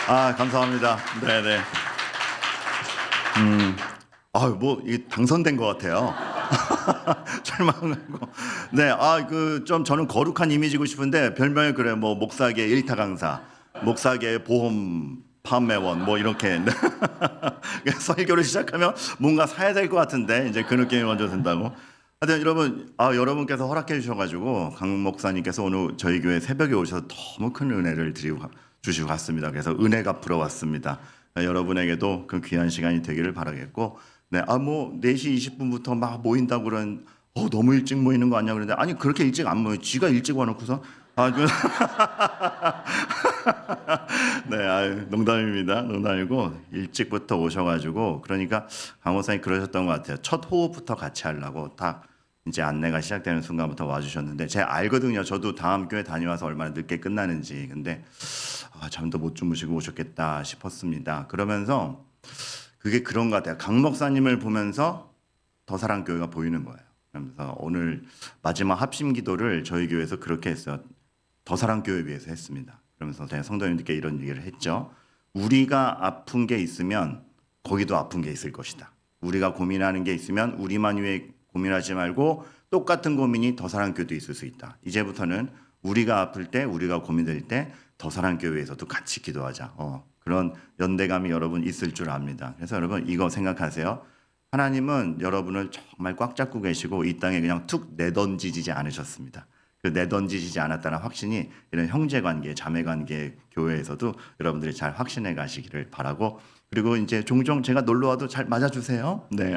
감사합니다. 네네. 이게 당선된 것 같아요. 절망하고. 네, 좀 저는 거룩한 이미지고 싶은데 별명이 그래요. 뭐 목사계 일타 강사, 목사계 보험 판매원, 뭐 이렇게. 네. 설교를 시작하면 뭔가 사야 될 것 같은데 이제 그 느낌이 먼저 든다고. 하여튼 여러분, 여러분께서 허락해 주셔가지고 강 목사님께서 오늘 저희 교회 새벽에 오셔서 너무 큰 은혜를 주시고 갔습니다. 그래서 은혜 갚으러 왔습니다. 여러분에게도 그 귀한 시간이 되기를 바라겠고, 네, 4시 20분부터 막 모인다고 그런, 너무 일찍 모이는 거 아니야? 그런데, 아니, 그렇게 일찍 안 모여. 지가 일찍 와놓고서, 네, 농담입니다. 농담이고, 일찍부터 오셔가지고, 그러니까 강 목사님 그러셨던 것 같아요. 첫 호흡부터 같이 하려고 딱 이제 안내가 시작되는 순간부터 와주셨는데, 제가 알거든요. 저도 다음 교회 다녀와서 얼마나 늦게 끝나는지. 근데, 잠도 못 주무시고 오셨겠다 싶었습니다. 그러면서 그게 그런 것 같아요. 강 목사님을 보면서 더사랑교회가 보이는 거예요. 그러면서 오늘 마지막 합심 기도를 저희 교회에서 그렇게 했어요. 더사랑교회 위해서 했습니다. 그러면서 제가 성도님들께 이런 얘기를 했죠. 우리가 아픈 게 있으면 거기도 아픈 게 있을 것이다. 우리가 고민하는 게 있으면 우리만 위해 고민하지 말고 똑같은 고민이 더사랑교회도 있을 수 있다. 이제부터는 우리가 아플 때, 우리가 고민될 때 더사랑교회에서도 같이 기도하자. 그런 연대감이 여러분 있을 줄 압니다. 그래서 여러분 이거 생각하세요. 하나님은 여러분을 정말 꽉 잡고 계시고 이 땅에 그냥 툭 내던지지 않으셨습니다. 그 내던지지 않았다는 확신이 이런 형제관계, 자매관계 교회에서도 여러분들이 잘 확신해 가시기를 바라고, 그리고 이제 종종 제가 놀러 와도 잘 맞아주세요. 네.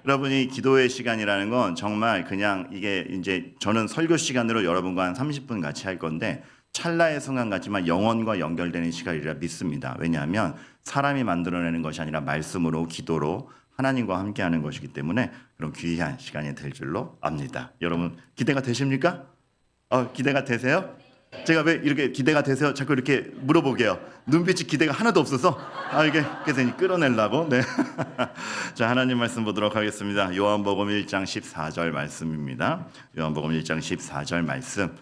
여러분이 기도의 시간이라는 건 정말 그냥 이게 이제 저는 설교 시간으로 여러분과 한 30분 같이 할 건데 찰나의 순간 같지만 영혼과 연결되는 시간이라 믿습니다. 왜냐하면 사람이 만들어내는 것이 아니라 말씀으로 기도로 하나님과 함께하는 것이기 때문에 그런 귀한 시간이 될 줄로 압니다. 여러분 기대가 되십니까? 기대가 되세요? 제가 왜 이렇게 기대가 되세요? 자꾸 이렇게 물어보게요. 눈빛이 기대가 하나도 없어서 이게 그래서 끌어내려고. 네. 자, 하나님 말씀 보도록 하겠습니다. 요한복음 1장 14절 말씀입니다. 요한복음 1장 14절 말씀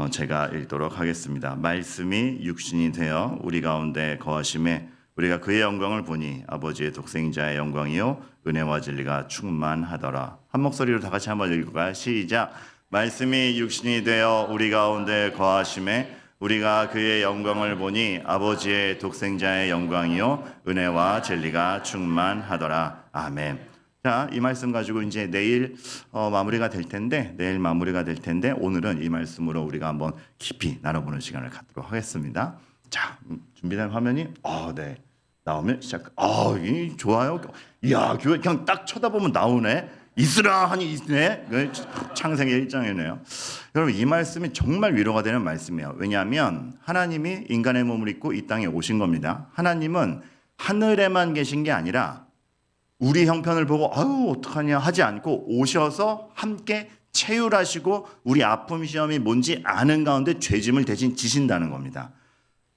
제가 읽도록 하겠습니다. 말씀이 육신이 되어 우리 가운데 거하심에 우리가 그의 영광을 보니 아버지의 독생자의 영광이요 은혜와 진리가 충만하더라. 한 목소리로 다 같이 한번 읽을까요? 시작. 말씀이 육신이 되어 우리 가운데 거하심에 우리가 그의 영광을 보니 아버지의 독생자의 영광이요 은혜와 진리가 충만하더라. 아멘. 자, 이 말씀 가지고 이제 내일 마무리가 될 텐데 오늘은 이 말씀으로 우리가 한번 깊이 나눠보는 시간을 갖도록 하겠습니다. 자, 준비된 화면이 네. 나오면 시작. 이 좋아요. 이야, 교회 그냥 딱 쳐다보면 나오네. 있으라 하니 있네. 창세기 1장이네요. 여러분 이 말씀이 정말 위로가 되는 말씀이에요. 왜냐하면 하나님이 인간의 몸을 입고 이 땅에 오신 겁니다. 하나님은 하늘에만 계신 게 아니라 우리 형편을 보고 어떡하냐 하지 않고 오셔서 함께 체휼하시고 우리 아픔 시험이 뭔지 아는 가운데 죄짐을 대신 지신다는 겁니다.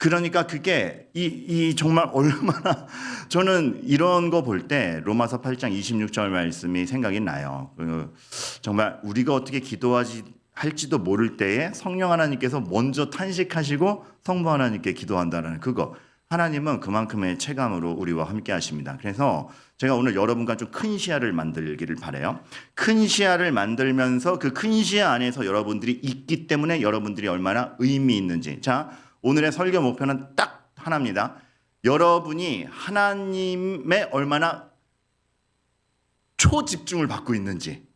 그러니까 그게 이 정말 얼마나 저는 이런 거 볼 때 로마서 8장 26절 말씀이 생각이 나요. 정말 우리가 어떻게 할지도 모를 때에 성령 하나님께서 먼저 탄식하시고 성부 하나님께 기도한다는 그거. 하나님은 그만큼의 체감으로 우리와 함께 하십니다. 그래서 제가 오늘 여러분과 좀 큰 시야를 만들기를 바라요. 큰 시야를 만들면서 그 큰 시야 안에서 여러분들이 있기 때문에 여러분들이 얼마나 의미 있는지. 자, 오늘의 설교 목표는 딱 하나입니다. 여러분이 하나님의 얼마나 초집중을 받고 있는지.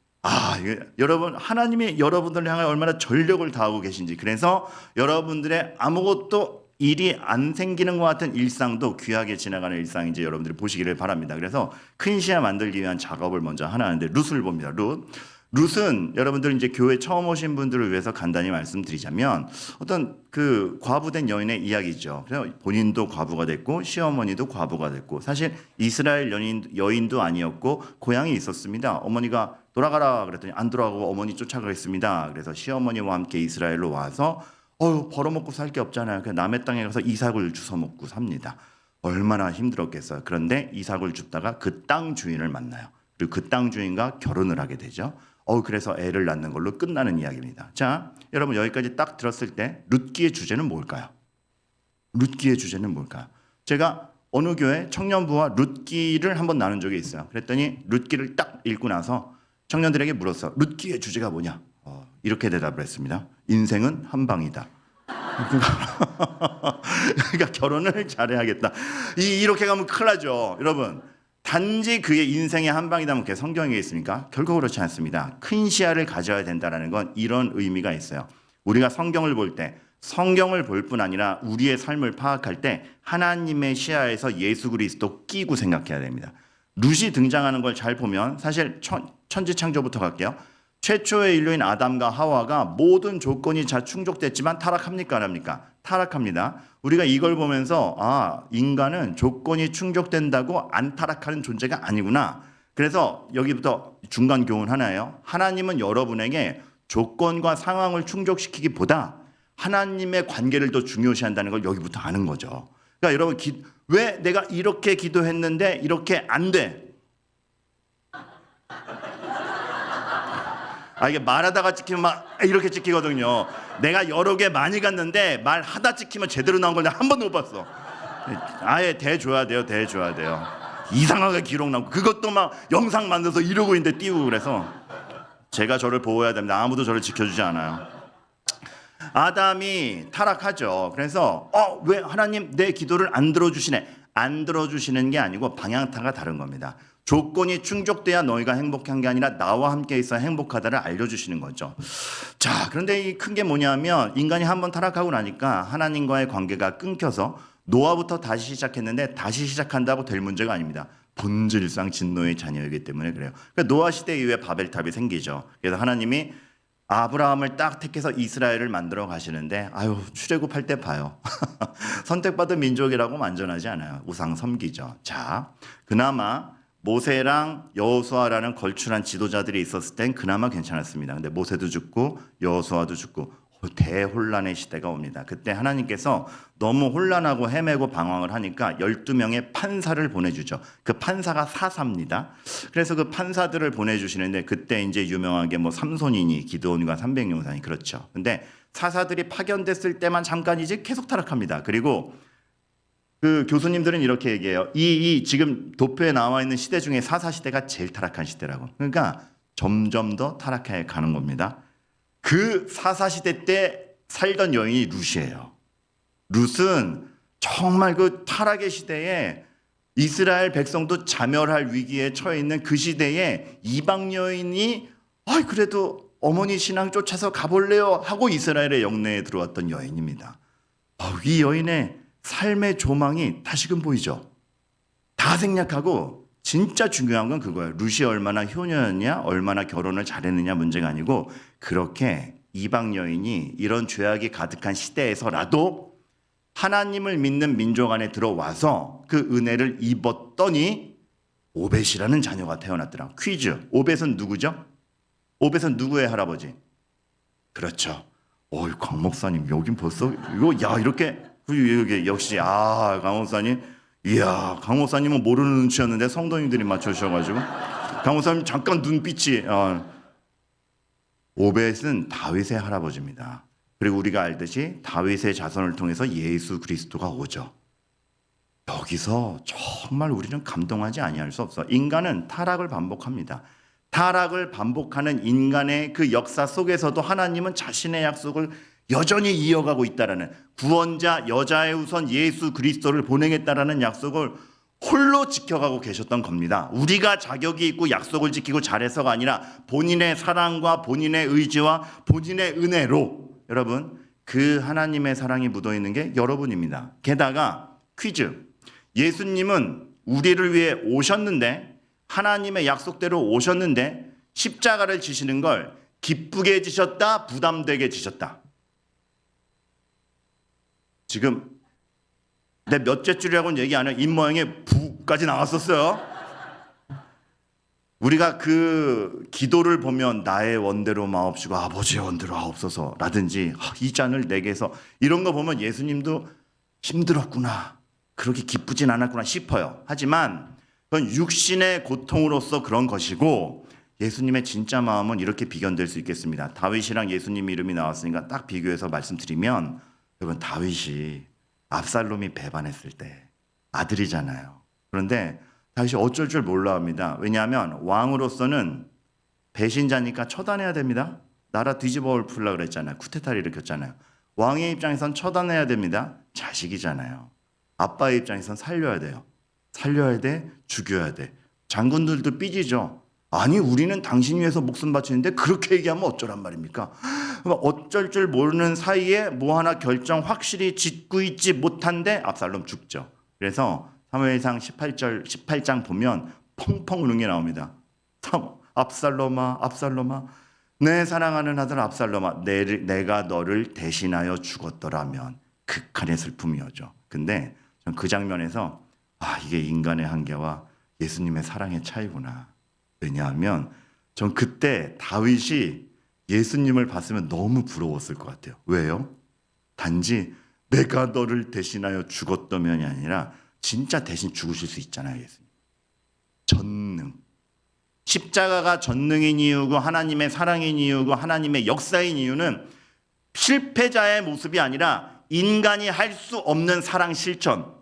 여러분 하나님이 여러분들을 향해 얼마나 전력을 다하고 계신지. 그래서 여러분들의 아무것도 일이 안 생기는 것 같은 일상도 귀하게 지나가는 일상인지 여러분들이 보시기를 바랍니다. 그래서 큰 시야 만들기 위한 작업을 먼저 하나 하는데 룻을 봅니다. 룻은 여러분들 이제 교회 처음 오신 분들을 위해서 간단히 말씀드리자면 어떤 그 과부된 여인의 이야기죠. 그래서 본인도 과부가 됐고 시어머니도 과부가 됐고 사실 이스라엘 여인도 아니었고 고향이 있었습니다. 어머니가 돌아가라 그랬더니 안 돌아가고 어머니 쫓아가겠습니다. 그래서 시어머니와 함께 이스라엘로 와서 벌어먹고 살 게 없잖아요. 그래서 남의 땅에 가서 이삭을 주워 먹고 삽니다. 얼마나 힘들었겠어요. 그런데 이삭을 줍다가 그 땅 주인을 만나요. 그리고 그 땅 주인과 결혼을 하게 되죠. 그래서 애를 낳는 걸로 끝나는 이야기입니다. 자, 여러분 여기까지 딱 들었을 때 룻기의 주제는 뭘까요? 룻기의 주제는 뭘까? 제가 어느 교회 청년부와 룻기를 한번 나눈 적이 있어요. 그랬더니 룻기를 딱 읽고 나서 청년들에게 물었어. 룻기의 주제가 뭐냐? 이렇게 대답을 했습니다. 인생은 한 방이다. 그러니까 결혼을 잘해야겠다. 이렇게 가면 큰일 나죠. 여러분, 단지 그의 인생의 한 방이다면 그게 성경에 있습니까? 결코 그렇지 않습니다. 큰 시야를 가져야 된다는 건 이런 의미가 있어요. 우리가 성경을 볼 때 성경을 볼 뿐 아니라 우리의 삶을 파악할 때 하나님의 시야에서 예수 그리스도 끼고 생각해야 됩니다. 룻이 등장하는 걸 잘 보면 사실 천지창조부터 갈게요. 최초의 인류인 아담과 하와가 모든 조건이 잘 충족됐지만 타락합니까? 안 합니까? 타락합니다. 우리가 이걸 보면서 인간은 조건이 충족된다고 안 타락하는 존재가 아니구나. 그래서 여기부터 중간 교훈 하나예요. 하나님은 여러분에게 조건과 상황을 충족시키기보다 하나님의 관계를 더 중요시한다는 걸 여기부터 아는 거죠. 그러니까 여러분 왜 내가 이렇게 기도했는데 이렇게 안 돼? 이게 말하다가 찍히면 막 이렇게 찍히거든요. 내가 여러 개 많이 갔는데 말하다 찍히면 제대로 나온 걸 내가 한 번도 못 봤어. 아예 대줘야 돼요. 대줘야 돼요. 이상하게 기록 나오고 그것도 막 영상 만들어서 이러고 있는데 띄우고 그래서 제가 저를 보호해야 됩니다. 아무도 저를 지켜주지 않아요. 아담이 타락하죠. 그래서 왜 하나님 내 기도를 안 들어주시네. 안 들어주시는 게 아니고 방향타가 다른 겁니다. 조건이 충족돼야 너희가 행복한 게 아니라 나와 함께 있어 행복하다를 알려주시는 거죠. 자, 그런데 이 큰 게 뭐냐면 인간이 한번 타락하고 나니까 하나님과의 관계가 끊겨서 노아부터 다시 시작했는데 다시 시작한다고 될 문제가 아닙니다. 본질상 진노의 자녀이기 때문에 그래요. 그러니까 노아 시대 이후에 바벨탑이 생기죠. 그래서 하나님이 아브라함을 딱 택해서 이스라엘을 만들어 가시는데 출애굽할 때 봐요. 선택받은 민족이라고 만전하지 않아요. 우상 섬기죠. 자, 그나마 모세랑 여호수아라는 걸출한 지도자들이 있었을 땐 그나마 괜찮았습니다. 근데 모세도 죽고 여호수아도 죽고 대혼란의 시대가 옵니다. 그때 하나님께서 너무 혼란하고 헤매고 방황을 하니까 12명의 판사를 보내주죠. 그 판사가 사사입니다. 그래서 그 판사들을 보내주시는데 그때 이제 유명하게 삼손이니 기드온과 300용사니 그렇죠. 근데 사사들이 파견됐을 때만 잠깐이지 계속 타락합니다. 그리고 그 교수님들은 이렇게 얘기해요. 이 지금 도표에 나와 있는 시대 중에 사사 시대가 제일 타락한 시대라고. 그러니까 점점 더 타락해 가는 겁니다. 그 사사 시대 때 살던 여인이 룻이에요. 룻은 정말 그 타락의 시대에 이스라엘 백성도 자멸할 위기에 처해 있는 그 시대에 이방 여인이 그래도 어머니 신앙 쫓아서 가볼래요 하고 이스라엘의 영내에 들어왔던 여인입니다. 이 여인의 삶의 조망이 다시금 보이죠. 다 생략하고 진짜 중요한 건 그거예요. 룻이 얼마나 효녀였냐, 얼마나 결혼을 잘했느냐 문제가 아니고 그렇게 이방 여인이 이런 죄악이 가득한 시대에서라도 하나님을 믿는 민족 안에 들어와서 그 은혜를 입었더니 오벳이라는 자녀가 태어났더라. 퀴즈. 오벳은 누구죠? 오벳은 누구의 할아버지? 그렇죠. 강 목사님 여긴 벌써 이렇게 역시 강 목사님 강 목사님은 모르는 눈치였는데 성도님들이 맞춰주셔가지고 강 목사님 잠깐 눈빛이 오벳은 다윗의 할아버지입니다. 그리고 우리가 알듯이 다윗의 자손을 통해서 예수 그리스도가 오죠. 여기서 정말 우리는 감동하지 아니할 수 없어. 인간은 타락을 반복합니다. 타락을 반복하는 인간의 그 역사 속에서도 하나님은 자신의 약속을 여전히 이어가고 있다라는 구원자 여자의 우선 예수 그리스도를 보내겠다라는 약속을 홀로 지켜가고 계셨던 겁니다. 우리가 자격이 있고 약속을 지키고 잘해서가 아니라 본인의 사랑과 본인의 의지와 본인의 은혜로 여러분 그 하나님의 사랑이 묻어있는 게 여러분입니다. 게다가 퀴즈. 예수님은 우리를 위해 오셨는데 하나님의 약속대로 오셨는데 십자가를 지시는 걸 기쁘게 지셨다 부담되게 지셨다. 지금 내 몇째 줄이라고는 얘기 안 해요. 입모양에 부까지 나왔었어요. 우리가 그 기도를 보면 나의 원대로 마옵시고 아버지의 원대로 하옵소서라든지 이 잔을 내게서 이런 거 보면 예수님도 힘들었구나. 그렇게 기쁘진 않았구나 싶어요. 하지만 그건 육신의 고통으로서 그런 것이고 예수님의 진짜 마음은 이렇게 비견될 수 있겠습니다. 다윗이랑 예수님 이름이 나왔으니까 딱 비교해서 말씀드리면 여러분 다윗이 압살롬이 배반했을 때 아들이잖아요. 그런데 다윗이 어쩔 줄 몰라 합니다. 왜냐하면 왕으로서는 배신자니까 처단해야 됩니다. 나라 뒤집어 엎으려고 그랬잖아요. 쿠데타를 일으켰잖아요. 왕의 입장에선 처단해야 됩니다. 자식이잖아요. 아빠의 입장에선 살려야 돼요. 살려야 돼, 죽여야 돼. 장군들도 삐지죠. 아니 우리는 당신 위해서 목숨 바치는데 그렇게 얘기하면 어쩌란 말입니까? 어쩔 줄 모르는 사이에 뭐 하나 결정 확실히 짓고 있지 못한데 압살롬 죽죠. 그래서 사무엘상 18장 보면 펑펑 우는 게 나옵니다. 압살롬아 압살롬아 내 사랑하는 아들 압살롬아 내가 너를 대신하여 죽었더라면 극한의 슬픔이었죠. 근데 전 그 장면에서 이게 인간의 한계와 예수님의 사랑의 차이구나. 왜냐하면 전 그때 다윗이 예수님을 봤으면 너무 부러웠을 것 같아요. 왜요? 단지 내가 너를 대신하여 죽었다면이 아니라 진짜 대신 죽으실 수 있잖아요. 예수님. 전능. 십자가가 전능인 이유고 하나님의 사랑인 이유고 하나님의 역사인 이유는 실패자의 모습이 아니라 인간이 할 수 없는 사랑 실천,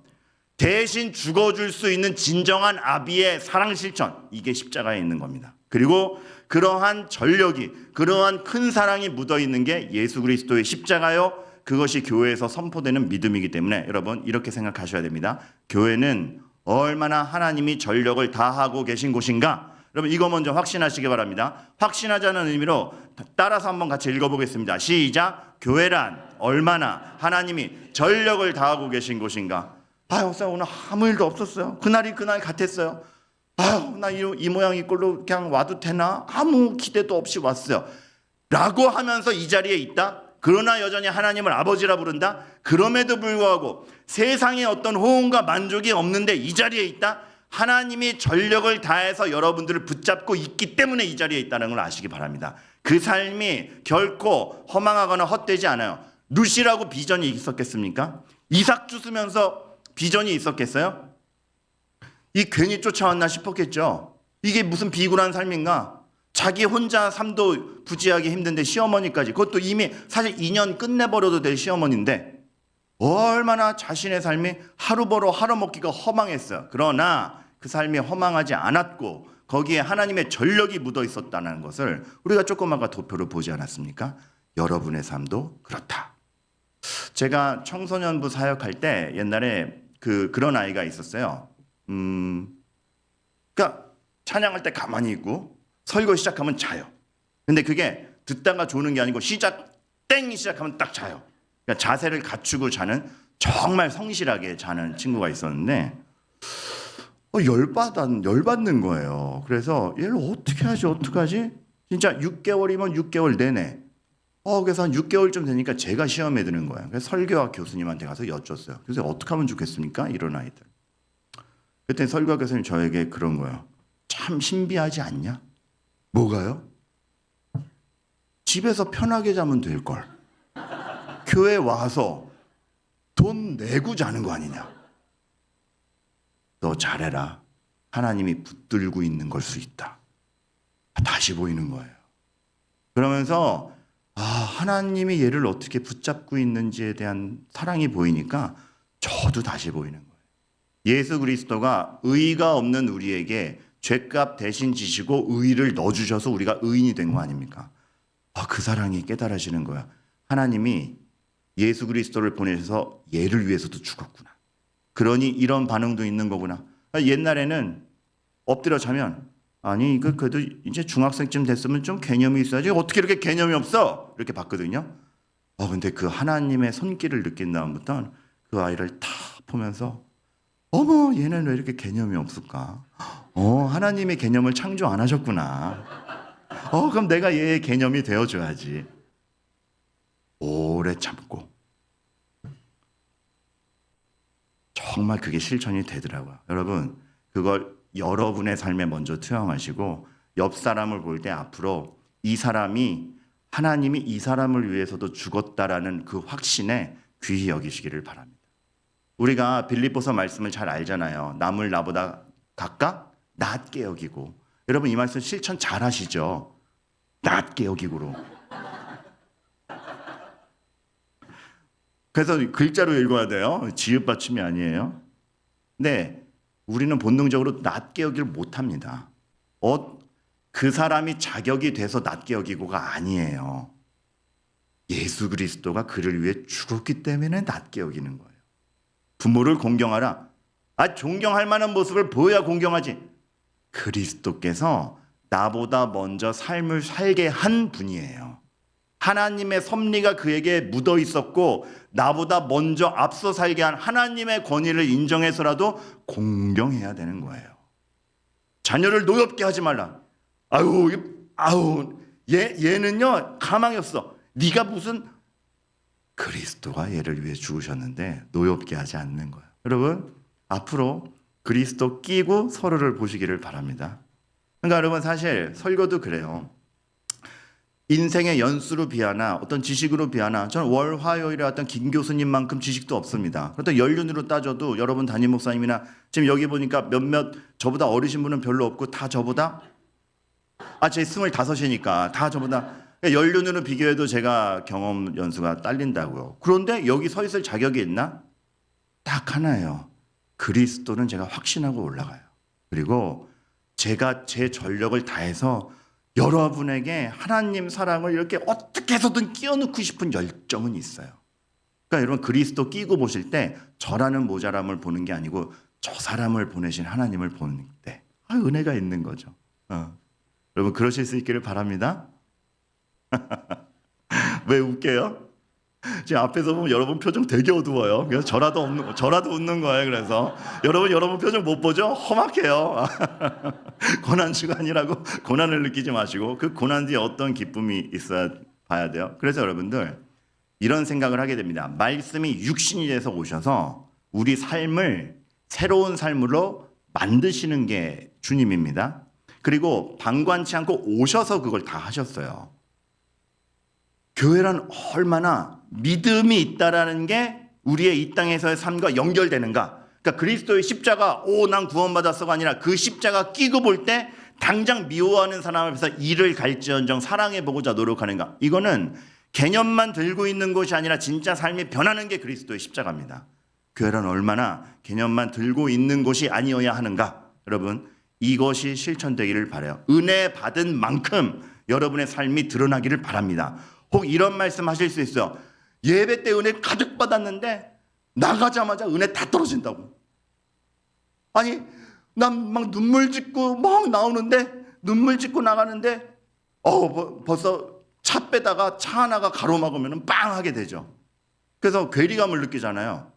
대신 죽어줄 수 있는 진정한 아비의 사랑 실천, 이게 십자가에 있는 겁니다. 그리고 그러한 전력이, 그러한 큰 사랑이 묻어있는 게 예수 그리스도의 십자가요, 그것이 교회에서 선포되는 믿음이기 때문에 여러분 이렇게 생각하셔야 됩니다. 교회는 얼마나 하나님이 전력을 다하고 계신 곳인가, 여러분 이거 먼저 확신하시기 바랍니다. 확신하자는 의미로 따라서 한번 같이 읽어보겠습니다. 시작. 교회란 얼마나 하나님이 전력을 다하고 계신 곳인가. 목사님 오늘 아무 일도 없었어요. 그날이 그날 같았어요. 나 이 모양 이 꼴로 그냥 와도 되나? 아무 기대도 없이 왔어요. 라고 하면서 이 자리에 있다. 그러나 여전히 하나님을 아버지라 부른다. 그럼에도 불구하고 세상에 어떤 호응과 만족이 없는데 이 자리에 있다. 하나님이 전력을 다해서 여러분들을 붙잡고 있기 때문에 이 자리에 있다는 걸 아시기 바랍니다. 그 삶이 결코 허망하거나 헛되지 않아요. 룻이라고 비전이 있었겠습니까? 이삭 주스면서 비전이 있었겠어요? 이 괜히 쫓아왔나 싶었겠죠. 이게 무슨 비굴한 삶인가? 자기 혼자 삶도 부지하기 힘든데 시어머니까지, 그것도 이미 사실 2년 끝내버려도 될 시어머니인데 얼마나 자신의 삶이 하루 벌어 하루 먹기가 허망했어요. 그러나 그 삶이 허망하지 않았고 거기에 하나님의 전력이 묻어 있었다는 것을 우리가 조금 아까 도표를 보지 않았습니까? 여러분의 삶도 그렇다. 제가 청소년부 사역할 때 옛날에 그런 아이가 있었어요. 그러니까 찬양할 때 가만히 있고 설교 시작하면 자요. 근데 그게 듣다가 조는 게 아니고 땡 시작하면 딱 자요. 그러니까 자세를 갖추고 자는, 정말 성실하게 자는 친구가 있었는데 열받는 거예요. 그래서 얘를 어떻게 하지? 진짜 6개월이면 6개월 내내. 그래서 한 6개월쯤 되니까 제가 시험에 드는 거예요. 그래서 설교학 교수님한테 가서 여쭸어요. 그래서 어떻게 하면 좋겠습니까? 이런 아이들. 그때 설교학 교수님 저에게 그런 거예요. 참 신비하지 않냐? 뭐가요? 집에서 편하게 자면 될걸. 교회 와서 돈 내고 자는 거 아니냐? 너 잘해라. 하나님이 붙들고 있는 걸 수 있다. 다시 보이는 거예요. 그러면서 하나님이 얘를 어떻게 붙잡고 있는지에 대한 사랑이 보이니까 저도 다시 보이는 거예요. 예수 그리스도가 의가 없는 우리에게 죄값 대신 지시고 의를 넣어주셔서 우리가 의인이 된 거 아닙니까? 그 사랑이 깨달아지는 거야. 하나님이 예수 그리스도를 보내셔서 얘를 위해서도 죽었구나. 그러니 이런 반응도 있는 거구나. 옛날에는 엎드려 자면 그래도 이제 중학생쯤 됐으면 좀 개념이 있어야지. 어떻게 이렇게 개념이 없어? 이렇게 봤거든요. 근데 그 하나님의 손길을 느낀 다음부터는 그 아이를 다 보면서 어머 얘는 왜 이렇게 개념이 없을까? 하나님의 개념을 창조 안 하셨구나. 그럼 내가 얘의 개념이 되어줘야지. 오래 참고 정말 그게 실천이 되더라고요. 여러분 그걸 여러분의 삶에 먼저 투영하시고 옆 사람을 볼 때 앞으로 이 사람이, 하나님이 이 사람을 위해서도 죽었다라는 그 확신에 귀히 여기시기를 바랍니다. 우리가 빌립보서 말씀을 잘 알잖아요. 남을 나보다 각각 낮게 여기고. 여러분 이 말씀 실천 잘 하시죠? 낮게 여기고로. 그래서 글자로 읽어야 돼요. 지읒 받침이 아니에요. 근데 우리는 본능적으로 낮게 여기를 못합니다. 그 사람이 자격이 돼서 낮게 여기고가 아니에요. 예수 그리스도가 그를 위해 죽었기 때문에 낮게 여기는 거예요. 부모를 공경하라. 존경할 만한 모습을 보여야 공경하지. 그리스도께서 나보다 먼저 삶을 살게 한 분이에요. 하나님의 섭리가 그에게 묻어 있었고 나보다 먼저 앞서 살게 한 하나님의 권위를 인정해서라도 공경해야 되는 거예요. 자녀를 노엽게 하지 말라. 얘는요 가망이 없어. 네가 무슨, 그리스도가 얘를 위해 죽으셨는데 노엽게 하지 않는 거예요. 여러분 앞으로 그리스도 끼고 서로를 보시기를 바랍니다. 그러니까 여러분 사실 설교도 그래요. 인생의 연수로 비하나 어떤 지식으로 비하나 저는 월 화요일에 왔던 김 교수님만큼 지식도 없습니다. 그렇다고 연륜으로 따져도 여러분 담임 목사님이나 지금 여기 보니까 몇몇 저보다 어리신 분은 별로 없고 다 저보다 제 25이니까 다 저보다 연륜으로 비교해도 제가 경험 연수가 딸린다고요. 그런데 여기 서 있을 자격이 있나? 딱 하나예요. 그리스도는 제가 확신하고 올라가요. 그리고 제가 제 전력을 다해서 여러분에게 하나님 사랑을 이렇게 어떻게 해서든 끼워넣고 싶은 열정은 있어요. 그러니까 여러분 그리스도 끼고 보실 때 저라는 모자람을 보는 게 아니고 저 사람을 보내신 하나님을 보는 때 은혜가 있는 거죠. 여러분 그러실 수 있기를 바랍니다. 왜 웃게요? 지금 앞에서 보면 여러분 표정 되게 어두워요. 그래서 저라도 웃는 거예요. 그래서 여러분 표정 못 보죠? 험악해요. 고난주가 아니라고 고난을 느끼지 마시고 그 고난 뒤에 어떤 기쁨이 있어야 봐야 돼요. 그래서 여러분들 이런 생각을 하게 됩니다. 말씀이 육신이 돼서 오셔서 우리 삶을 새로운 삶으로 만드시는 게 주님입니다. 그리고 방관치 않고 오셔서 그걸 다 하셨어요. 교회란 얼마나 믿음이 있다라는 게 우리의 이 땅에서의 삶과 연결되는가. 그러니까 그리스도의 십자가 난 구원받았어가 아니라 그 십자가 끼고 볼 때 당장 미워하는 사람 앞에서 이를 갈지언정 사랑해보고자 노력하는가. 이거는 개념만 들고 있는 것이 아니라 진짜 삶이 변하는 게 그리스도의 십자가입니다. 교회란 얼마나 개념만 들고 있는 것이 아니어야 하는가. 여러분 이것이 실천되기를 바라요. 은혜 받은 만큼 여러분의 삶이 드러나기를 바랍니다. 혹 이런 말씀 하실 수 있어요. 예배 때 은혜 가득 받았는데 나가자마자 은혜 다 떨어진다고. 난 막 눈물 짓고 막 나오는데 눈물 짓고 나가는데 벌써 차 빼다가 차 하나가 가로막으면 빵 하게 되죠. 그래서 괴리감을 느끼잖아요.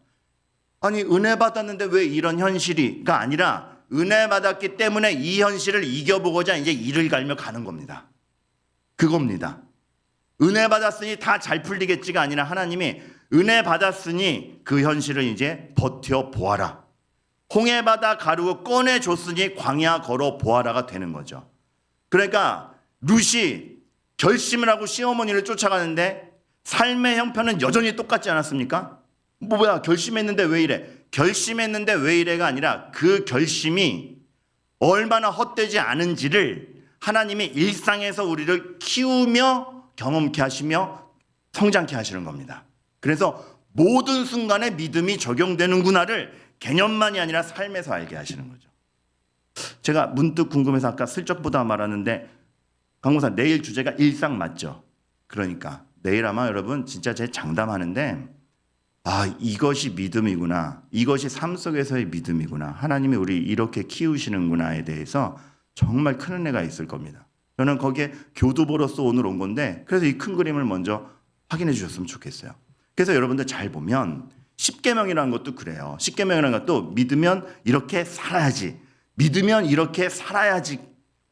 은혜 받았는데 왜 이런 현실이가 아니라 은혜 받았기 때문에 이 현실을 이겨보고자 이제 이를 갈며 가는 겁니다. 그겁니다. 은혜 받았으니 다 잘 풀리겠지가 아니라 하나님이 은혜 받았으니 그 현실을 이제 버텨보아라. 홍해바다 가루고 꺼내줬으니 광야 걸어 보아라가 되는 거죠. 그러니까 룻이 결심을 하고 시어머니를 쫓아가는데 삶의 형편은 여전히 똑같지 않았습니까? 결심했는데 왜 이래? 결심했는데 왜 이래가 아니라 그 결심이 얼마나 헛되지 않은지를 하나님이 일상에서 우리를 키우며 경험케 하시며 성장케 하시는 겁니다. 그래서 모든 순간에 믿음이 적용되는구나를 개념만이 아니라 삶에서 알게 하시는 거죠. 제가 문득 궁금해서 아까 슬쩍 보다 말았는데 강목사 내일 주제가 일상 맞죠? 그러니까 내일 아마 여러분 진짜 제 장담하는데 이것이 믿음이구나. 이것이 삶 속에서의 믿음이구나. 하나님이 우리 이렇게 키우시는구나에 대해서 정말 큰 은혜가 있을 겁니다. 저는 거기에 교두보로서 오늘 온 건데 그래서 이 큰 그림을 먼저 확인해 주셨으면 좋겠어요. 그래서 여러분들 잘 보면 십계명이라는 것도 그래요. 십계명이라는 것도 믿으면 이렇게 살아야지. 믿으면 이렇게 살아야지.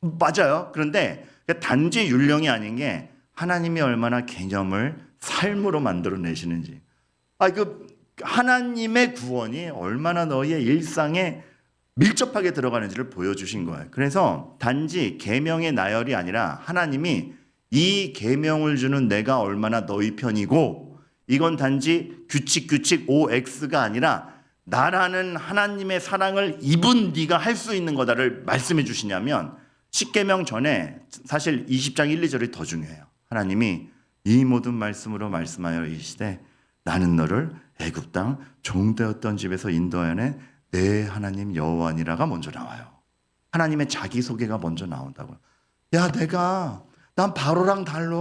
맞아요. 그런데 단지 율령이 아닌 게 하나님이 얼마나 개념을 삶으로 만들어내시는지. 하나님의 구원이 얼마나 너희의 일상에 밀접하게 들어가는지를 보여주신 거예요. 그래서 단지 계명의 나열이 아니라 하나님이 이 계명을 주는 내가 얼마나 너희 편이고 이건 단지 규칙 OX가 아니라 나라는 하나님의 사랑을 입은 네가 할 수 있는 거다를 말씀해 주시냐면 십계명 전에 사실 20장 1, 2절이 더 중요해요. 하나님이 이 모든 말씀으로 말씀하여 이르시되 나는 너를 애굽 땅 종되었던 집에서 인도하여낸 내 하나님 여호와니라가 먼저 나와요. 하나님의 자기소개가 먼저 나온다고요. 야, 난 바로랑 달라.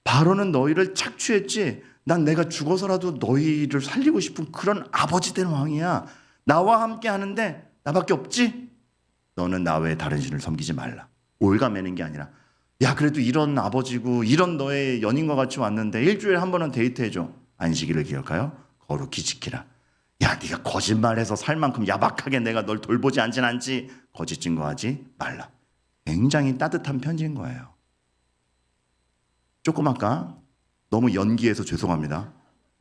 바로는 너희를 착취했지. 난 내가 죽어서라도 너희를 살리고 싶은 그런 아버지 된 왕이야. 나와 함께 하는데 나밖에 없지? 너는 나 외에 다른 신을 섬기지 말라. 올가매는 게 아니라, 야, 그래도 이런 아버지고 이런 너의 연인과 같이 왔는데 일주일에 한 번은 데이트해줘. 안식일을 기억하여 거룩히 지키라. 야, 네가 거짓말해서 살 만큼 야박하게 내가 널 돌보지 않지. 거짓 증거하지 말라. 굉장히 따뜻한 편지인 거예요. 조금 아까 너무 연기해서 죄송합니다.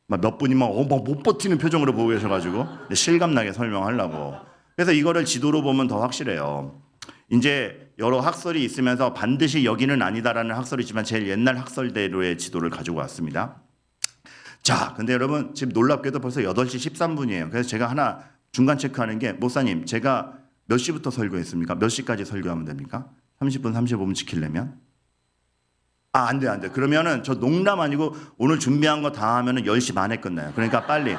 몇 분이 못 버티는 표정으로 보고 계셔가지고 실감나게 설명하려고. 그래서 이거를 지도로 보면 더 확실해요. 이제 여러 학설이 있으면서 반드시 여기는 아니다라는 학설이지만 제일 옛날 학설대로의 지도를 가지고 왔습니다. 자, 근데 여러분 지금 놀랍게도 벌써 8시 13분이에요. 그래서 제가 하나 중간 체크하는 게, 목사님 제가 몇 시부터 설교했습니까? 몇 시까지 설교하면 됩니까? 30분 35분 지키려면? 안 돼. 그러면은 저 농담 아니고 오늘 준비한 거 다 하면은 10시 반에 끝나요. 그러니까 빨리.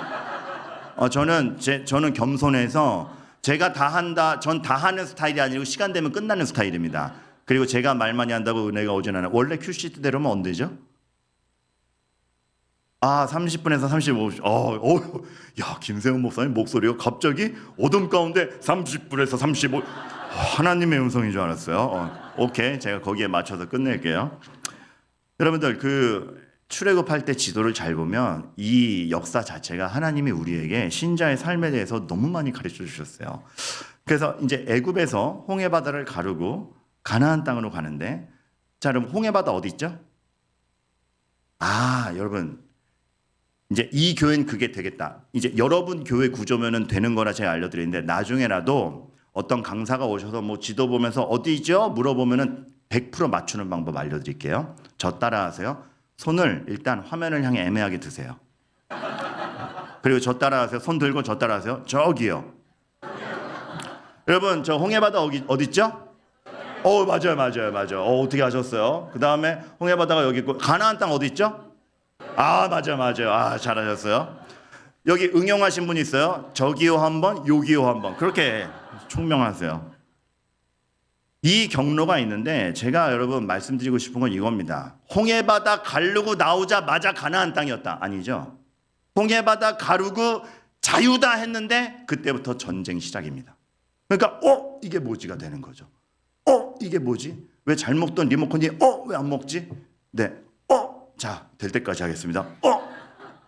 저는 겸손해서 제가 전 다 하는 스타일이 아니고 시간 되면 끝나는 스타일입니다. 그리고 제가 말 많이 한다고 은혜가 오진 않아요. 원래 큐시트대로면 언제죠? 30분에서 35분. 야, 김세훈 목사님 목소리가 갑자기 어둠 가운데 30분에서 35. 하나님의 음성인 줄 알았어요. 오케이, 제가 거기에 맞춰서 끝낼게요. 여러분들, 출애굽할 때 지도를 잘 보면 이 역사 자체가 하나님이 우리에게 신자의 삶에 대해서 너무 많이 가르쳐 주셨어요. 그래서 이제 애굽에서 홍해 바다를 가르고 가나안 땅으로 가는데, 자, 그럼 홍해 바다 어디 있죠? 여러분, 이제 이 교회는 그게 되겠다. 이제 여러분 교회 구조면은 되는 거라 제가 알려드리는데, 나중에라도 어떤 강사가 오셔서 지도 보면서 어디죠? 물어보면은 100% 맞추는 방법 알려드릴게요. 저 따라하세요. 손을 일단 화면을 향해 애매하게 드세요. 그리고 저 따라하세요. 손 들고 저 따라하세요. 저기요. 여러분, 저 홍해바다 어디 있죠? 맞아요. 어떻게 하셨어요? 그 다음에 홍해바다가 여기 있고, 가나안 땅 어디 있죠? 맞아요. 잘하셨어요. 여기 응용하신 분 있어요? 저기요 한번, 여기요 한번. 그렇게 총명하세요. 이 경로가 있는데, 제가 여러분 말씀드리고 싶은 건 이겁니다. 홍해바다 가르고 나오자마자 가나안 땅이었다. 아니죠. 홍해바다 가르고 자유다 했는데 그때부터 전쟁 시작입니다. 그러니까 이게 뭐지가 되는 거죠. 이게 뭐지? 왜 잘 먹던 리모컨이 왜 안 먹지? 네. 자, 될 때까지 하겠습니다.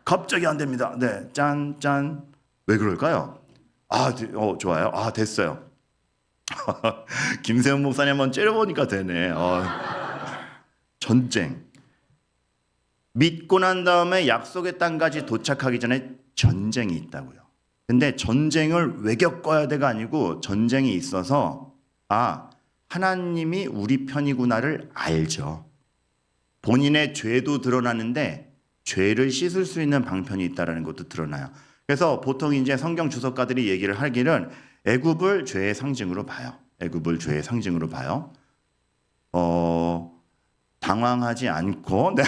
갑자기 안 됩니다. 네. 짠. 왜 그럴까요? 좋아요. 됐어요. 김세훈 목사님 한번 째려보니까 되네. 전쟁. 믿고 난 다음에 약속의 땅까지 도착하기 전에 전쟁이 있다고요. 근데 전쟁을 왜 겪어야 돼가 아니고, 전쟁이 있어서 하나님이 우리 편이구나를 알죠. 본인의 죄도 드러나는데 죄를 씻을 수 있는 방편이 있다는 것도 드러나요. 그래서 보통 이제 성경 주석가들이 얘기를 하기를 애굽을 죄의 상징으로 봐요. 당황하지 않고, 네.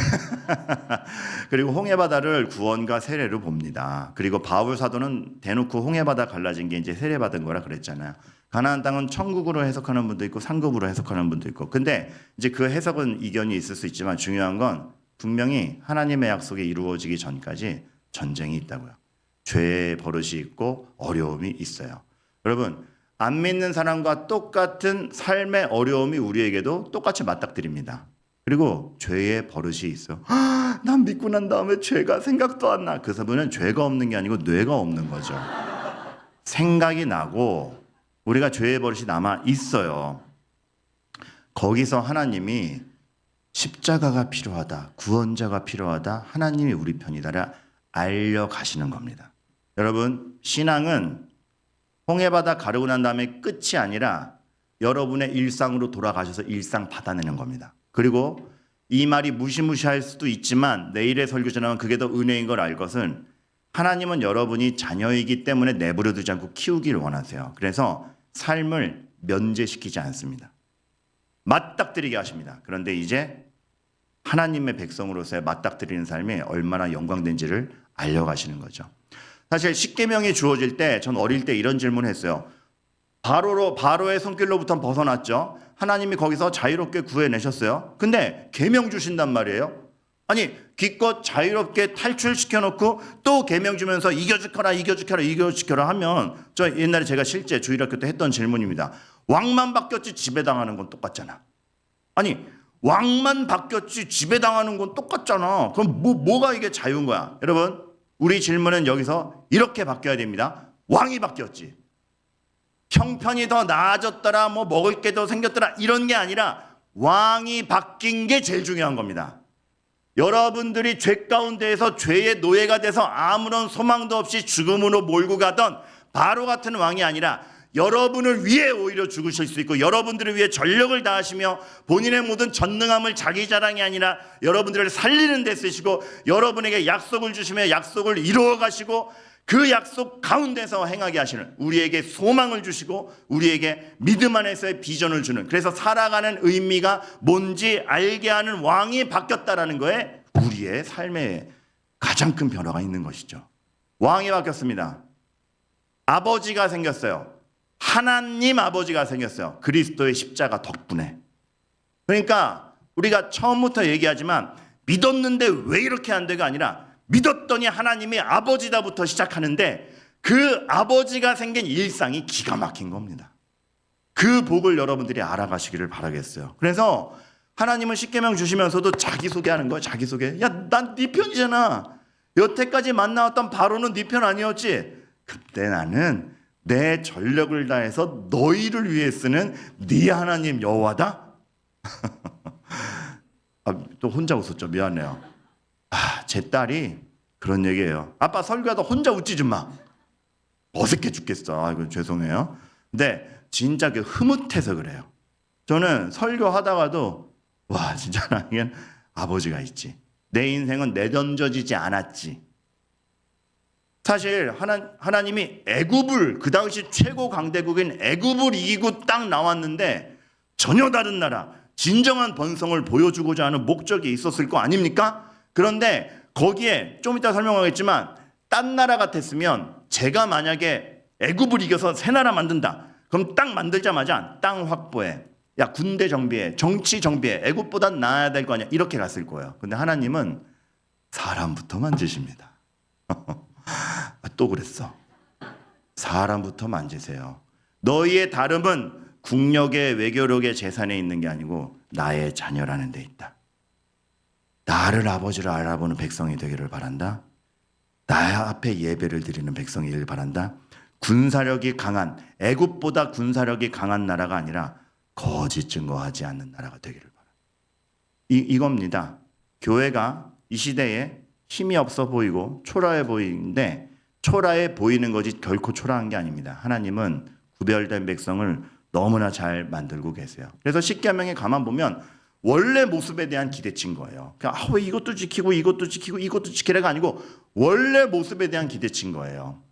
그리고 홍해바다를 구원과 세례로 봅니다. 그리고 바울 사도는 대놓고 홍해바다 갈라진 게 이제 세례받은 거라 그랬잖아요. 가나안 땅은 천국으로 해석하는 분도 있고 상급으로 해석하는 분도 있고. 근데 이제 그 해석은 이견이 있을 수 있지만, 중요한 건 분명히 하나님의 약속이 이루어지기 전까지 전쟁이 있다고요. 죄의 버릇이 있고 어려움이 있어요. 여러분, 안 믿는 사람과 똑같은 삶의 어려움이 우리에게도 똑같이 맞닥뜨립니다. 그리고 죄의 버릇이 있어. 난 믿고 난 다음에 죄가 생각도 안 나. 그 사람은 죄가 없는 게 아니고 뇌가 없는 거죠. 생각이 나고 우리가 죄의 버릇이 남아 있어요. 거기서 하나님이 십자가가 필요하다, 구원자가 필요하다, 하나님이 우리 편이다라 알려가시는 겁니다. 여러분, 신앙은 홍해바다 가르고 난 다음에 끝이 아니라 여러분의 일상으로 돌아가셔서 일상 받아내는 겁니다. 그리고 이 말이 무시무시할 수도 있지만, 내일의 설교 전하면 그게 더 은혜인 걸 알 것은, 하나님은 여러분이 자녀이기 때문에 내버려 두지 않고 키우기를 원하세요. 그래서 삶을 면제시키지 않습니다. 맞닥뜨리게 하십니다. 그런데 이제 하나님의 백성으로서의 맞닥뜨리는 삶이 얼마나 영광된지를 알려가시는 거죠. 사실 십계명이 주어질 때 전 어릴 때 이런 질문을 했어요. 바로의 손길로부터 벗어났죠. 하나님이 거기서 자유롭게 구해내셨어요. 근데 계명 주신단 말이에요. 아니 기껏 자유롭게 탈출시켜놓고 또 계명 주면서 이겨주켜라 하면, 저 옛날에 제가 실제 주일학교 때 했던 질문입니다. 왕만 바뀌었지 지배당하는 건 똑같잖아. 아니 왕만 바뀌었지 지배당하는 건 똑같잖아. 그럼 뭐가 이게 자유인 거야? 여러분, 우리 질문은 여기서 이렇게 바뀌어야 됩니다. 왕이 바뀌었지, 형편이 더 나아졌더라, 뭐 먹을 게 더 생겼더라, 이런 게 아니라 왕이 바뀐 게 제일 중요한 겁니다. 여러분들이 죄 가운데에서 죄의 노예가 돼서 아무런 소망도 없이 죽음으로 몰고 가던 바로 같은 왕이 아니라 여러분을 위해 오히려 죽으실 수 있고, 여러분들을 위해 전력을 다하시며 본인의 모든 전능함을 자기 자랑이 아니라 여러분들을 살리는 데 쓰시고, 여러분에게 약속을 주시며 약속을 이루어 가시고, 그 약속 가운데서 행하게 하시는, 우리에게 소망을 주시고 우리에게 믿음 안에서의 비전을 주는, 그래서 살아가는 의미가 뭔지 알게 하는 왕이 바뀌었다라는 거에 우리의 삶에 가장 큰 변화가 있는 것이죠. 왕이 바뀌었습니다. 아버지가 생겼어요. 하나님 아버지가 생겼어요. 그리스도의 십자가 덕분에. 그러니까 우리가 처음부터 얘기하지만 믿었는데 왜 이렇게 안 되가 아니라 믿었더니 하나님이 아버지다부터 시작하는데, 그 아버지가 생긴 일상이 기가 막힌 겁니다. 그 복을 여러분들이 알아가시기를 바라겠어요. 그래서 하나님은 십계명 주시면서도 자기소개하는 거예요. 자기소개. 야, 난 네 편이잖아. 여태까지 만나왔던 바로는 네 편 아니었지. 그때 나는 내 전력을 다해서 너희를 위해 쓰는 네 하나님 여호와다. 또 혼자 웃었죠. 미안해요. 제 딸이 그런 얘기예요. 아빠 설교하다 혼자 웃지 좀 마. 어색해 죽겠어. 이거 죄송해요. 근데 진짜 그 흐뭇해서 그래요. 저는 설교하다가도 와, 진짜 나에겐 아버지가 있지. 내 인생은 내던져지지 않았지. 사실 하나님이 애굽을, 그 당시 최고 강대국인 애굽을 이기고 딱 나왔는데 전혀 다른 나라, 진정한 번성을 보여주고자 하는 목적이 있었을 거 아닙니까? 그런데 거기에 좀 이따 설명하겠지만 딴 나라 같았으면, 제가 만약에 애굽을 이겨서 새 나라 만든다, 그럼 딱 만들자마자 땅 확보해, 야 군대 정비해, 정치 정비해, 애굽보단 나아야 될 거 아니야, 이렇게 갔을 거예요. 근데 하나님은 사람부터 만지십니다. 또 그랬어. 사람부터 만지세요. 너희의 다름은 국력의 외교력의 재산에 있는 게 아니고 나의 자녀라는 데 있다. 나를 아버지로 알아보는 백성이 되기를 바란다. 나의 앞에 예배를 드리는 백성이길 바란다. 군사력이 강한, 애굽보다 군사력이 강한 나라가 아니라 거짓 증거하지 않는 나라가 되기를 바란다. 이겁니다. 교회가 이 시대에 힘이 없어 보이고 초라해 보이는데, 초라해 보이는 것이 결코 초라한 게 아닙니다. 하나님은 구별된 백성을 너무나 잘 만들고 계세요. 그래서 십계명에 가만 보면 원래 모습에 대한 기대치인 거예요. 왜 이것도 지키고 이것도 지키고 이것도 지키래가 아니고 원래 모습에 대한 기대치인 거예요.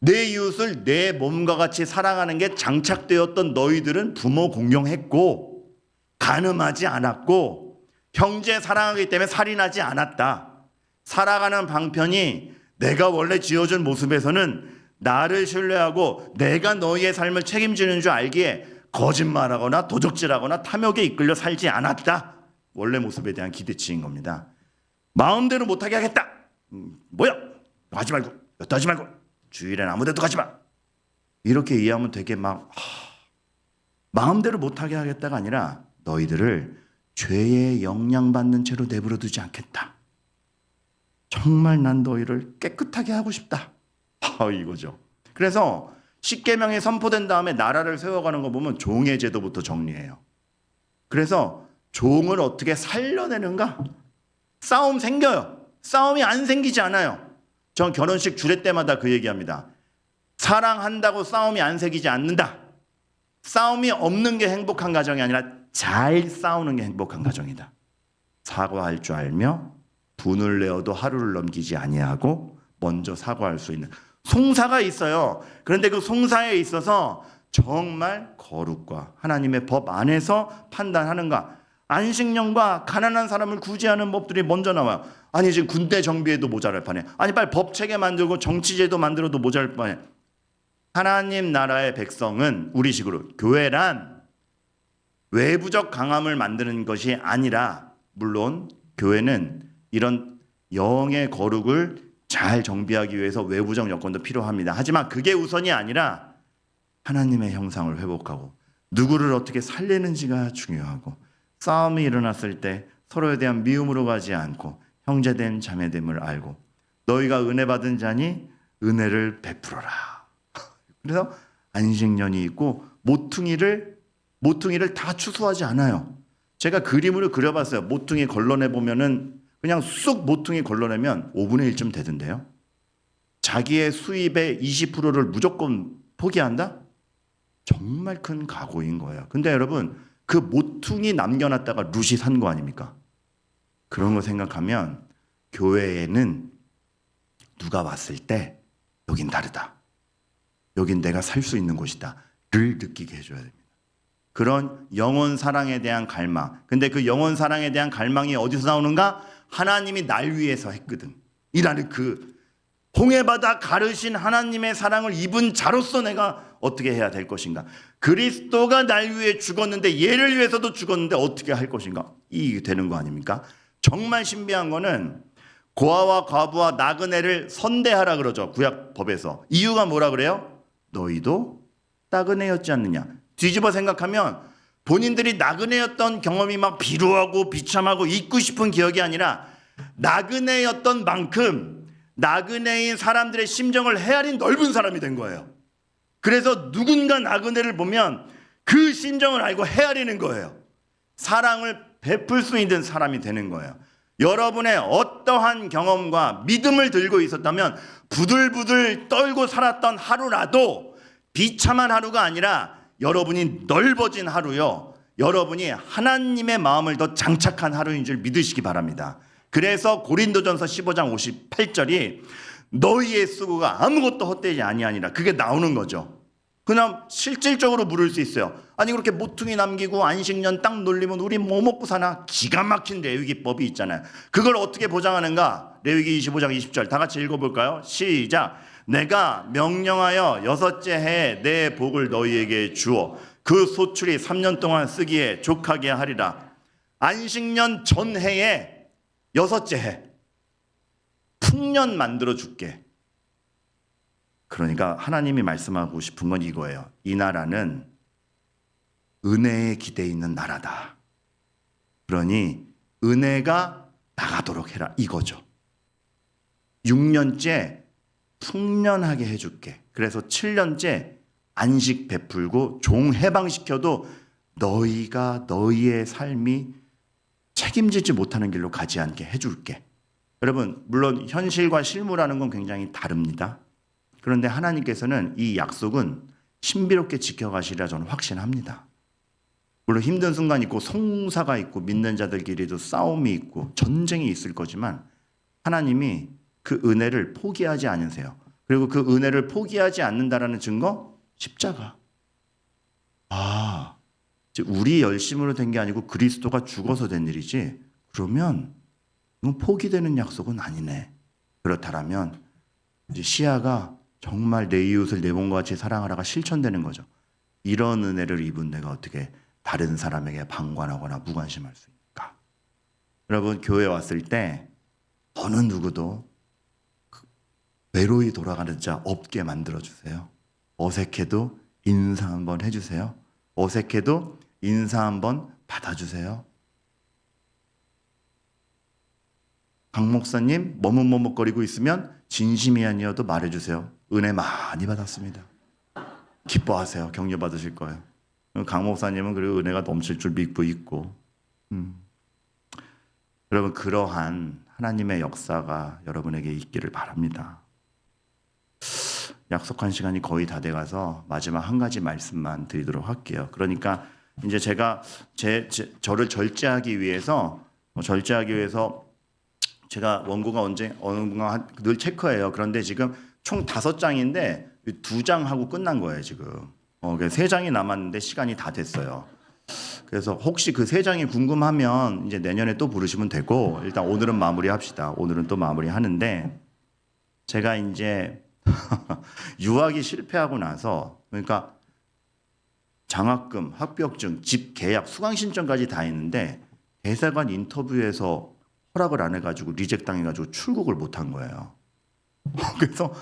내 이웃을 내 몸과 같이 사랑하는 게 장착되었던 너희들은 부모 공경했고 간음하지 않았고 형제 사랑하기 때문에 살인하지 않았다. 살아가는 방편이 내가 원래 지어준 모습에서는 나를 신뢰하고 내가 너희의 삶을 책임지는 줄 알기에 거짓말하거나 도적질하거나 탐욕에 이끌려 살지 않았다. 원래 모습에 대한 기대치인 겁니다. 마음대로 못하게 하겠다. 뭐야? 너 하지 말고, 여기도 하지 말고, 주일엔 아무데도 가지 마. 이렇게 이해하면 되게 마음대로 못하게 하겠다가 아니라 너희들을 죄에 영향받는 채로 내버려 두지 않겠다. 정말 난 너희를 깨끗하게 하고 싶다. 이거죠. 그래서 십계명이 선포된 다음에 나라를 세워가는 거 보면 종의 제도부터 정리해요. 그래서 종을 어떻게 살려내는가? 싸움 생겨요. 싸움이 안 생기지 않아요. 전 결혼식 주례 때마다 그 얘기합니다. 사랑한다고 싸움이 안 생기지 않는다. 싸움이 없는 게 행복한 가정이 아니라 잘 싸우는 게 행복한 가정이다. 사과할 줄 알며 분을 내어도 하루를 넘기지 아니하고 먼저 사과할 수 있는 송사가 있어요. 그런데 그 송사에 있어서 정말 거룩과 하나님의 법 안에서 판단하는가, 안식년과 가난한 사람을 구제하는 법들이 먼저 나와요. 아니 지금 군대 정비에도 모자랄 판에, 아니 빨리 법체계 만들고 정치제도 만들어도 모자랄 판에. 하나님 나라의 백성은 우리식으로 교회란 외부적 강함을 만드는 것이 아니라, 물론 교회는 이런 영의 거룩을 잘 정비하기 위해서 외부적 여건도 필요합니다. 하지만 그게 우선이 아니라 하나님의 형상을 회복하고 누구를 어떻게 살리는지가 중요하고, 싸움이 일어났을 때 서로에 대한 미움으로 가지 않고 형제됨 자매됨을 알고, 너희가 은혜 받은 자니 은혜를 베풀어라. 그래서 안식년이 있고 모퉁이를 다 추수하지 않아요. 제가 그림으로 그려봤어요. 모퉁이 걸러내 보면은 그냥 쑥 모퉁이 걸러내면 5분의 1쯤 되던데요. 자기의 수입의 20%를 무조건 포기한다? 정말 큰 각오인 거예요. 근데 여러분, 그 모퉁이 남겨놨다가 룻이 산 거 아닙니까? 그런 거 생각하면 교회에는 누가 왔을 때 여긴 다르다, 여긴 내가 살 수 있는 곳이다 를 느끼게 해줘야 됩니다. 그런 영혼 사랑에 대한 갈망. 근데 그 영혼 사랑에 대한 갈망이 어디서 나오는가? 하나님이 날 위해서 했거든. 이라는 그 홍해바다 가르신 하나님의 사랑을 입은 자로서 내가 어떻게 해야 될 것인가? 그리스도가 날 위해 죽었는데, 얘를 위해서도 죽었는데 어떻게 할 것인가? 이게 되는 거 아닙니까? 정말 신비한 거는 고아와 과부와 나그네를 선대하라 그러죠, 구약법에서. 이유가 뭐라 그래요? 너희도 나그네였지 않느냐. 뒤집어 생각하면 본인들이 나그네였던 경험이 막 비루하고 비참하고 잊고 싶은 기억이 아니라, 나그네였던 만큼 나그네인 사람들의 심정을 헤아린 넓은 사람이 된 거예요. 그래서 누군가 나그네를 보면 그 심정을 알고 헤아리는 거예요. 사랑을 베풀 수 있는 사람이 되는 거예요. 여러분의 어떠한 경험과 믿음을 들고 있었다면 부들부들 떨고 살았던 하루라도 비참한 하루가 아니라 여러분이 넓어진 하루요, 여러분이 하나님의 마음을 더 장착한 하루인 줄 믿으시기 바랍니다. 그래서 고린도전서 15장 58절이 너희의 수고가 아무것도 헛되지 아니하니라, 그게 나오는 거죠. 그냥 실질적으로 물을 수 있어요. 아니 그렇게 모퉁이 남기고 안식년 딱 놀리면 우리 뭐 먹고 사나? 기가 막힌 레위기법이 있잖아요. 그걸 어떻게 보장하는가? 레위기 25장 20절 다 같이 읽어볼까요? 시작. 내가 명령하여 6째 해에 내 복을 너희에게 주어 그 소출이 3년 동안 쓰기에 족하게 하리라. 안식년 전 해에 6째 해 풍년 만들어 줄게. 그러니까 하나님이 말씀하고 싶은 건 이거예요. 이 나라는 은혜에 기대 있는 나라다. 그러니 은혜가 나가도록 해라, 이거죠. 6년째 풍년하게 해줄게. 그래서 7년째 안식 베풀고 종 해방시켜도 너희가 너희의 삶이 책임지지 못하는 길로 가지 않게 해줄게. 여러분, 물론 현실과 실무라는 건 굉장히 다릅니다. 그런데 하나님께서는 이 약속은 신비롭게 지켜가시리라 저는 확신합니다. 물론 힘든 순간이 있고 송사가 있고 믿는 자들끼리도 싸움이 있고 전쟁이 있을 거지만 하나님이 그 은혜를 포기하지 않으세요. 그리고 그 은혜를 포기하지 않는다라는 증거, 십자가. 우리 열심으로 된 게 아니고 그리스도가 죽어서 된 일이지, 그러면 이건 포기되는 약속은 아니네. 그렇다면 이제 시야가 정말 내 이웃을 내 몸과 같이 사랑하라가 실천되는 거죠. 이런 은혜를 입은 내가 어떻게 다른 사람에게 방관하거나 무관심할 수 있을까? 여러분, 교회 왔을 때 어느 누구도 외로이 돌아가는 자 없게 만들어주세요. 어색해도 인사 한번 해주세요. 어색해도 인사 한번 받아주세요. 강 목사님 머뭇머뭇거리고 있으면 진심이 아니어도 말해주세요. 은혜 많이 받았습니다. 기뻐하세요. 격려 받으실 거예요. 강 목사님은 그리고 은혜가 넘칠 줄 믿고 있고. 여러분, 그러한 하나님의 역사가 여러분에게 있기를 바랍니다. 약속한 시간이 거의 다 돼가서 마지막 한 가지 말씀만 드리도록 할게요. 그러니까 이제 제가 저를 절제하기 위해서 제가 원고가 언제 어느가 늘 체크해요. 그런데 지금 총 5장인데 2장 하고 끝난 거예요 지금. 3장이 남았는데 시간이 다 됐어요. 그래서 혹시 그 세 장이 궁금하면 이제 내년에 또 부르시면 되고 일단 오늘은 마무리합시다. 오늘은 또 마무리하는데 제가 이제 유학이 실패하고 나서 그러니까 장학금, 합격증, 집 계약, 수강 신청까지 다 했는데 대사관 인터뷰에서 허락을 안 해가지고 리젝 당해가지고 출국을 못 한 거예요. 그래서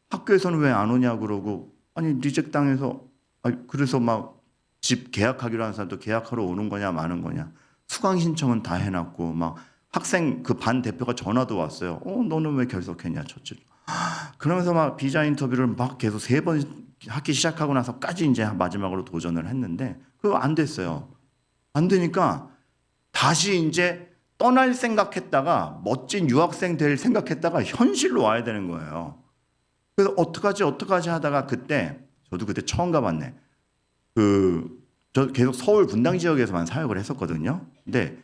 학교에서는 왜 안 오냐 그러고 아니 리젝 당해서 아니 그래서 막 집 계약하기로 한 사람도 계약하러 오는 거냐 마는 거냐 수강 신청은 다 해놨고 막 학생 그 반 대표가 전화도 왔어요. 너는 왜 결석했냐 첫째. 그러면서 막 비자 인터뷰를 막 계속 3번 학기 시작하고 나서까지 이제 마지막으로 도전을 했는데 그거 안 됐어요. 안 되니까 다시 이제 떠날 생각했다가 멋진 유학생 될 생각했다가 현실로 와야 되는 거예요. 그래서 어떡하지 하다가 그때 저도 그때 처음 가봤네. 저 계속 서울 분당 지역에서만 사역을 했었거든요. 근데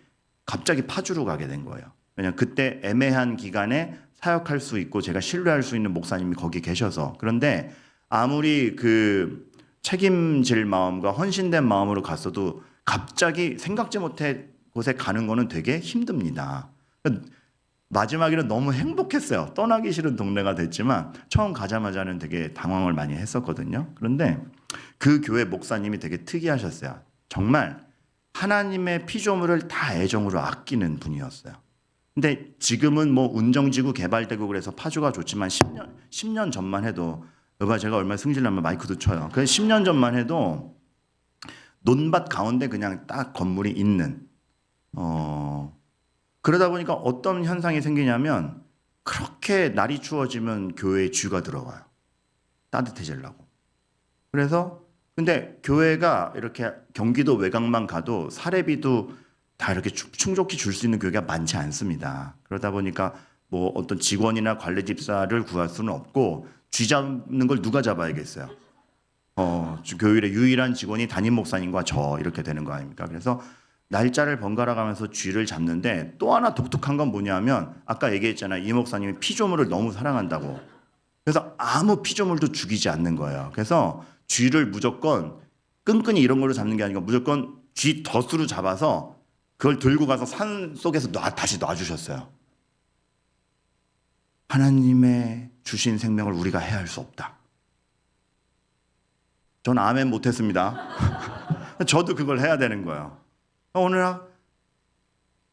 갑자기 파주로 가게 된 거예요. 왜냐면 그때 애매한 기간에 사역할 수 있고 제가 신뢰할 수 있는 목사님이 거기 계셔서. 그런데 아무리 그 책임질 마음과 헌신된 마음으로 갔어도 갑자기 생각지 못한 곳에 가는 거는 되게 힘듭니다. 마지막에는 너무 행복했어요. 떠나기 싫은 동네가 됐지만 처음 가자마자는 되게 당황을 많이 했었거든요. 그런데 그 교회 목사님이 되게 특이하셨어요. 정말 하나님의 피조물을 다 애정으로 아끼는 분이었어요. 근데 지금은 뭐 운정지구 개발되고 그래서 파주가 좋지만 10년 전만 해도 여봐 제가 얼마나 승질나면 마이크도 쳐요. 그 10년 전만 해도 논밭 가운데 그냥 딱 건물이 있는 그러다 보니까 어떤 현상이 생기냐면 그렇게 날이 추워지면 교회에 쥐가 들어와요. 따뜻해지려고. 그래서 근데 교회가 이렇게 경기도 외곽만 가도 사례비도 다 이렇게 충족히 줄 수 있는 교회가 많지 않습니다. 그러다 보니까 뭐 어떤 직원이나 관리 집사를 구할 수는 없고 쥐 잡는 걸 누가 잡아야겠어요. 교회의 유일한 직원이 담임 목사님과 저 이렇게 되는 거 아닙니까? 그래서 날짜를 번갈아 가면서 쥐를 잡는데 또 하나 독특한 건 뭐냐면 아까 얘기했잖아요. 이 목사님이 피조물을 너무 사랑한다고. 그래서 아무 피조물도 죽이지 않는 거예요. 그래서 쥐를 무조건 끈끈이 이런 걸로 잡는 게 아니고 무조건 쥐 덫으로 잡아서 그걸 들고 가서 산 속에서 다시 놔주셨어요. 하나님의 주신 생명을 우리가 해할 수 없다. 전 아멘 못했습니다. 저도 그걸 해야 되는 거예요. 오늘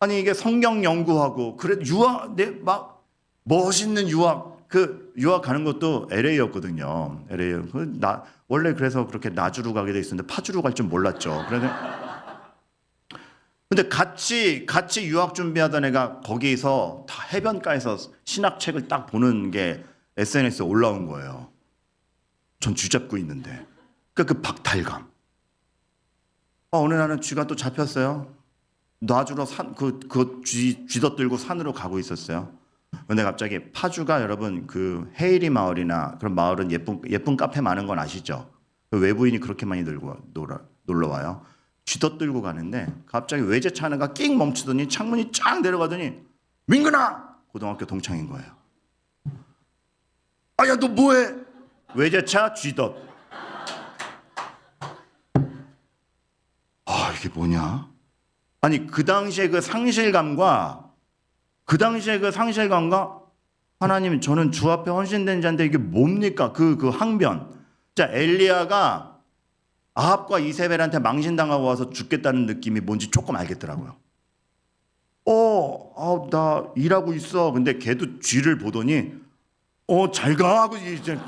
아니 이게 성경 연구하고 그래 유학 막 멋있는 유학 그 유학 가는 것도 LA였거든요. LA 나 원래 그래서 그렇게 나주로 가게 돼 있었는데 파주로 갈 줄 몰랐죠. 근데 같이 유학 준비하던 애가 거기서 다 해변가에서 신학책을 딱 보는 게 SNS에 올라온 거예요. 전 쥐 잡고 있는데 그 박탈감. 어느 날은 쥐가 또 잡혔어요. 놔주러 쥐덧 들고 산으로 가고 있었어요. 근데 갑자기 파주가 여러분 그 헤이리 마을이나 그런 마을은 예쁜 카페 많은 건 아시죠? 외부인이 그렇게 많이 놀러 와요. 쥐덧 들고 가는데 갑자기 외제차 하나가 낑 멈추더니 창문이 쫙 내려가더니 민근아! 고등학교 동창인 거예요. 아야 너 뭐해? 외제차 쥐덧. 이게 뭐냐? 아니 그 당시에 그 상실감과 하나님 저는 주 앞에 헌신된 자인데 이게 뭡니까? 그 항변. 자 엘리야가 아합과 이세벨한테 망신당하고 와서 죽겠다는 느낌이 뭔지 조금 알겠더라고요. 나 일하고 있어. 근데 걔도 쥐를 보더니 잘 가 하고 이제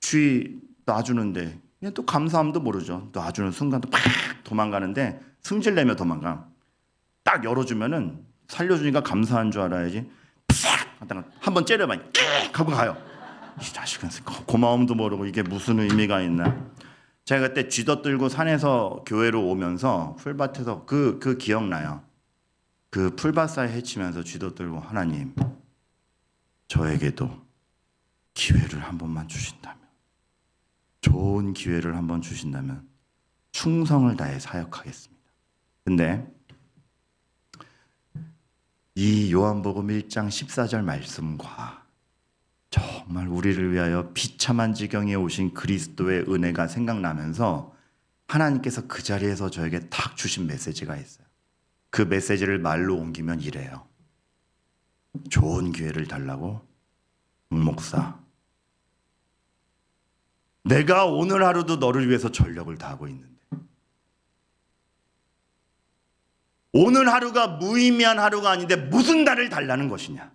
쥐 놔주는데 또 감사함도 모르죠. 놔주는 순간도 팍 도망가는데 승질내며 도망가. 딱 열어주면은 살려주니까 감사한 줄 알아야지. 팍 한번 째려봐. 하고 가요. 이 자식은 고마움도 모르고 이게 무슨 의미가 있나. 제가 그때 쥐덧 들고 산에서 교회로 오면서 풀밭에서 그 기억나요. 그 풀밭 사이 헤치면서 쥐덧 들고 하나님 저에게도 기회를 한 번만 주신다면 좋은 기회를 한번 주신다면 충성을 다해 사역하겠습니다. 근데 이 요한복음 1장 14절 말씀과 정말 우리를 위하여 비참한 지경에 오신 그리스도의 은혜가 생각나면서 하나님께서 그 자리에서 저에게 탁 주신 메시지가 있어요. 그 메시지를 말로 옮기면 이래요. 좋은 기회를 달라고? 목사, 내가 오늘 하루도 너를 위해서 전력을 다하고 있는데 오늘 하루가 무의미한 하루가 아닌데 무슨 날을 달라는 것이냐?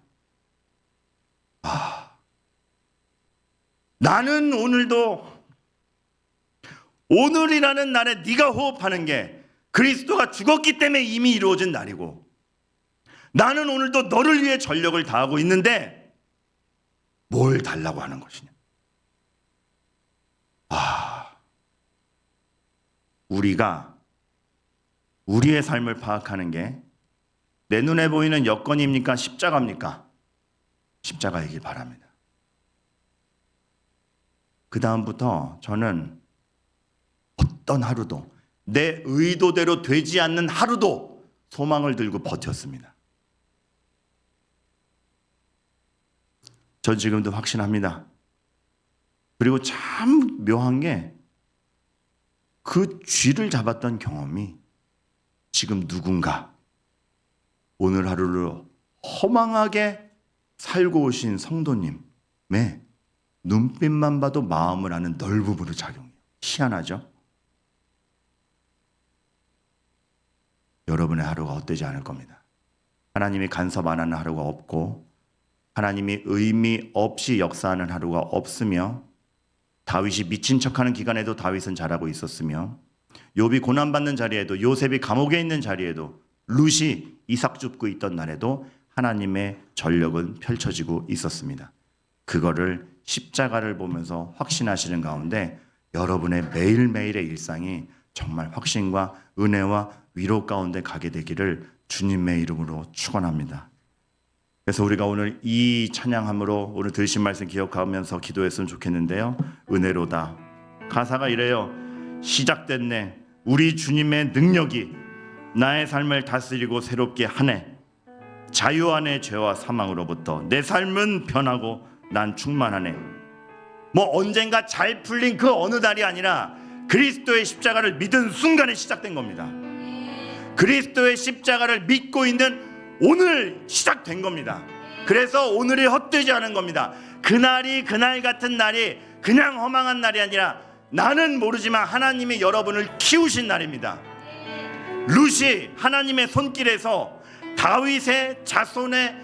나는 오늘도 오늘이라는 날에 네가 호흡하는 게 그리스도가 죽었기 때문에 이미 이루어진 날이고 나는 오늘도 너를 위해 전력을 다하고 있는데 뭘 달라고 하는 것이냐? 우리가 우리의 삶을 파악하는 게 내 눈에 보이는 여건입니까? 십자가입니까? 십자가이길 바랍니다. 그 다음부터 저는 어떤 하루도 내 의도대로 되지 않는 하루도 소망을 들고 버텼습니다. 전 지금도 확신합니다. 그리고 참 묘한 게 그 쥐를 잡았던 경험이 지금 누군가 오늘 하루를 허망하게 살고 오신 성도님의 눈빛만 봐도 마음을 아는 넓음으로 작용해요. 희한하죠? 여러분의 하루가 헛되지 않을 겁니다. 하나님이 간섭 안 하는 하루가 없고 하나님이 의미 없이 역사하는 하루가 없으며 다윗이 미친 척하는 기간에도 다윗은 잘하고 있었으며 욥이 고난받는 자리에도 요셉이 감옥에 있는 자리에도 룻이 이삭 줍고 있던 날에도 하나님의 전력은 펼쳐지고 있었습니다. 그거를 십자가를 보면서 확신하시는 가운데 여러분의 매일매일의 일상이 정말 확신과 은혜와 위로 가운데 가게 되기를 주님의 이름으로 축원합니다. 그래서 우리가 오늘 이 찬양함으로 오늘 들으신 말씀 기억하면서 기도했으면 좋겠는데요. 은혜로다. 가사가 이래요. 시작됐네. 우리 주님의 능력이 나의 삶을 다스리고 새롭게 하네. 자유 안의 죄와 사망으로부터 내 삶은 변하고 난 충만하네. 뭐 언젠가 잘 풀린 그 어느 날이 아니라 그리스도의 십자가를 믿은 순간에 시작된 겁니다. 그리스도의 십자가를 믿고 있는 오늘 시작된 겁니다. 그래서 오늘이 헛되지 않은 겁니다. 그날이 그날 같은 날이 그냥 허망한 날이 아니라 나는 모르지만 하나님이 여러분을 키우신 날입니다. 룻이 하나님의 손길에서 다윗의 자손의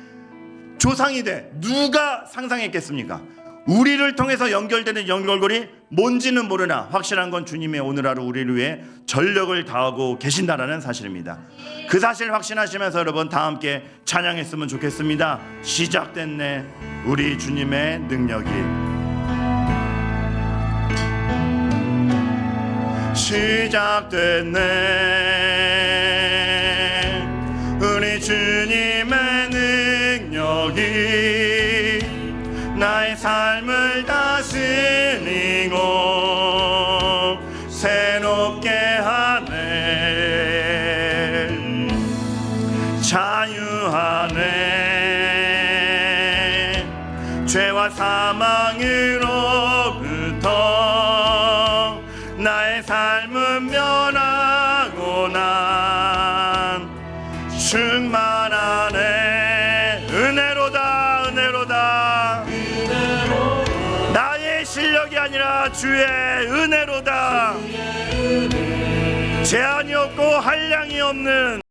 조상이 돼 누가 상상했겠습니까? 우리를 통해서 연결되는 연결고리 뭔지는 모르나 확실한 건 주님의 오늘 하루 우리를 위해 전력을 다하고 계신다라는 사실입니다. 그 사실 확신하시면서 여러분 다 함께 찬양했으면 좋겠습니다. 시작됐네 우리 주님의 능력이. 시작됐네 우리 주님의 능력이 나의 삶을 다스리고 새롭게 하네. 자유하네. 죄와 사망으로부터 나의 삶은 변하고 난 충만하네. 은혜로다 은혜로다. 나의 실력이 아니라 주의 은혜로다. 제한이 없고 한량이 없는